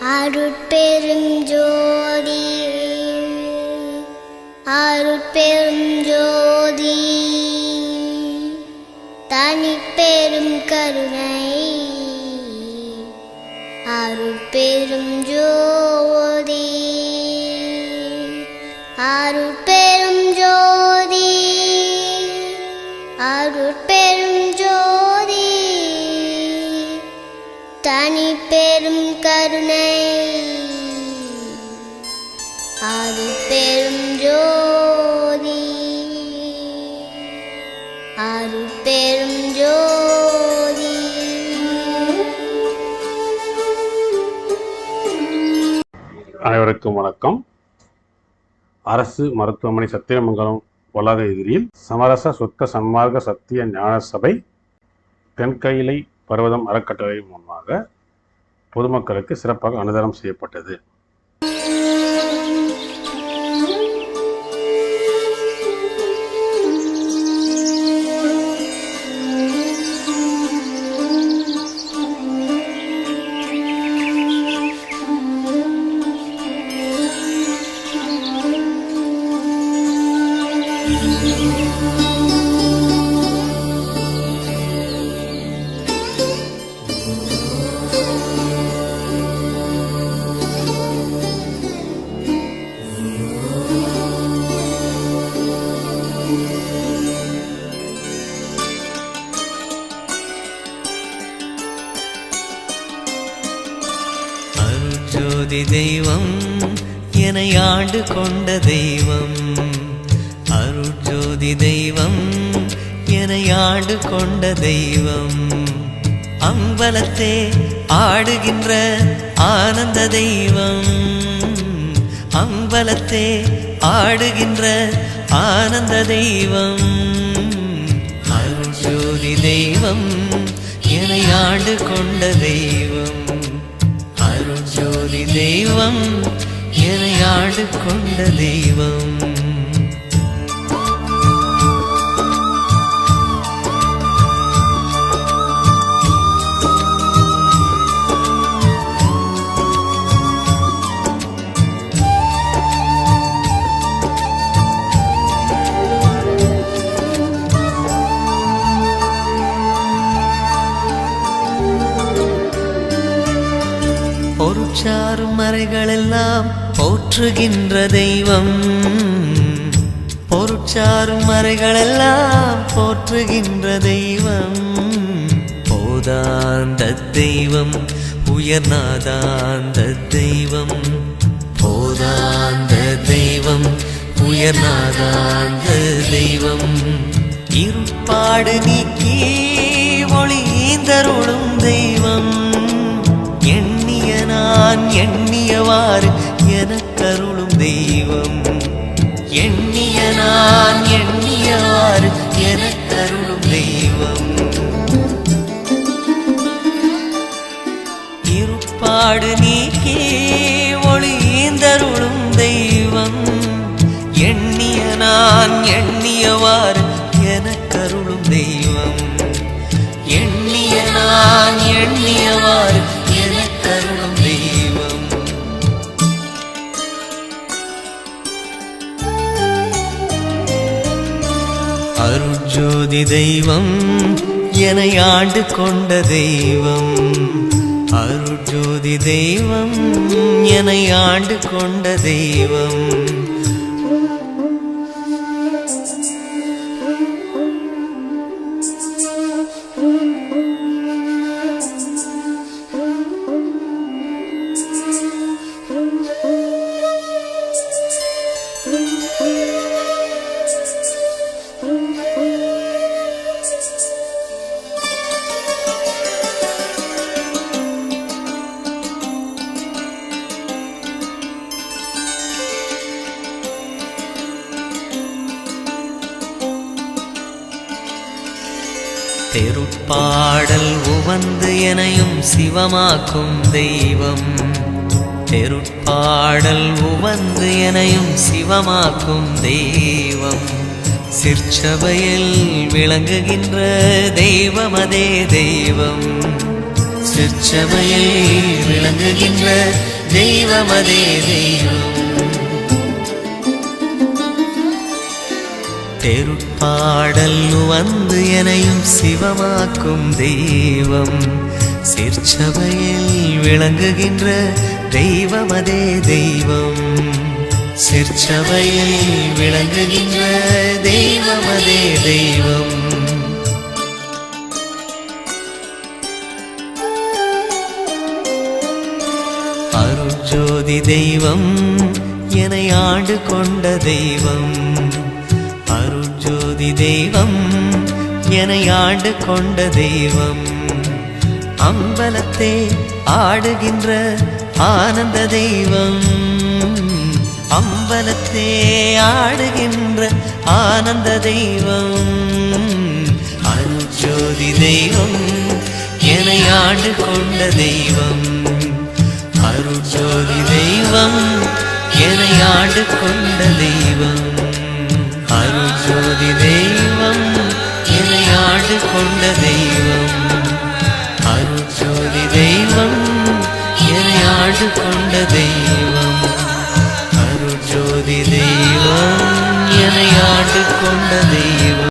அருட்பெரும் ஜோதி அருட்பெரும் ஜோதி தனிப்பெரும் கருணை அருட்பெரும் ஜோதி அருட்பெரும் ஜோதி அருட்பெரும் ஜோதி தனிப்பெரும் கருணை அருட்பெரும் ஜோதி அருட்பெரும் ஜோதி. அனைவருக்கும் வணக்கம். அரசு மருத்துவமனை சத்தியமங்கலம் வளாக எதிரில் சமரச சுத்த சன்மார்க்க சத்திய ஞான சபை தென்கையிலை பர்வதம் அறக்கட்டளை முன்பாக பொதுமக்களுக்கு சிறப்பாக அன்னதானம் செய்யப்பட்டது. ஜோதி தெய்வம் என்னை ஆண்டு கொண்ட தெய்வம், அருட்ஜோதி தெய்வம் என்னை ஆண்டு கொண்ட தெய்வம், அம்பலத்தே ஆடுகின்ற ஆனந்த தெய்வம், அம்பலத்தே ஆடுகின்ற ஆனந்த தெய்வம், அருட்ஜோதி தெய்வம் என்னை ஆண்டு கொண்ட தெய்வம், ஜோதி தெய்வம் என்னை ஆண்டு கொண்ட தெய்வம். பொருட்சாரும் மறைகளெல்லாம் போற்றுகின்ற தெய்வம், பொருட்சாரும் மறைகளெல்லாம் போற்றுகின்ற தெய்வம், போதாந்த தெய்வம் உயர்நாதாந்த தெய்வம், போதாந்த தெய்வம் உயர்நாதாந்த தெய்வம், இருப்பாடு நீக்கி ஒளிந்தருளும் தெய்வம், நான் எண்ணியவாறு எனக்கருளும் தெய்வம், எண்ணிய நான் எண்ணியவாறு எனக்கருளும் தெய்வம், இருப்பாடு நீக்கி ஒளிந்தருளும் தெய்வம், எண்ணிய நான் எண்ணியவாறு எனக்கருளும் தெய்வம், எண்ணிய நான் எண்ணியவாறு எனக்கருளும் தெய்வம். அருட்ஜோதி தெய்வம் என்னை ஆண்டு கொண்ட தெய்வம், அருட்ஜோதி தெய்வம் என்னை ஆண்டு கொண்ட தெய்வம், தெருப்பாடல் உவந்து எனையும் சிவமாக்கும் தெய்வம், தெருப்பாடல் உவந்து எனையும் சிவமாக்கும் தெய்வம், சிற்சபையில் விளங்குகின்ற தெய்வமதே தெய்வம், சிற்சபையில் விளங்குகின்ற தெய்வமதே தெய்வம். தெருப்பாடல் வந்து எனையும் சிவமாக்கும் தெய்வம். சிற்சபையில் விளங்குகின்ற தெய்வமதே தெய்வம். சிற்சபையில் விளங்குகின்ற தெய்வமதே தெய்வம். அருட்ஜோதி தெய்வம் என்னை ஆண்டு கொண்ட தெய்வம். அருட்ஜோதி தெய்வம் என்னை ஆண்டு கொண்ட தெய்வம். அம்பலத்தே ஆடுகின்ற ஆனந்த தெய்வம். அம்பலத்தே ஆடுகின்ற ஆனந்த தெய்வம். அருட்ஜோதி தெய்வம் என்னை ஆண்டு கொண்ட தெய்வம். அருட்ஜோதி தெய்வம் என்னை ஆண்டு கொண்ட தெய்வம். அருட்ஜோதி தெய்வம் என்னை ஆண்டு கொண்ட தெய்வம். அருட்ஜோதி தெய்வம் என்னை ஆண்டு கொண்ட தெய்வம். அருட்ஜோதி தெய்வம் என்னை ஆண்டு கொண்ட தெய்வம்.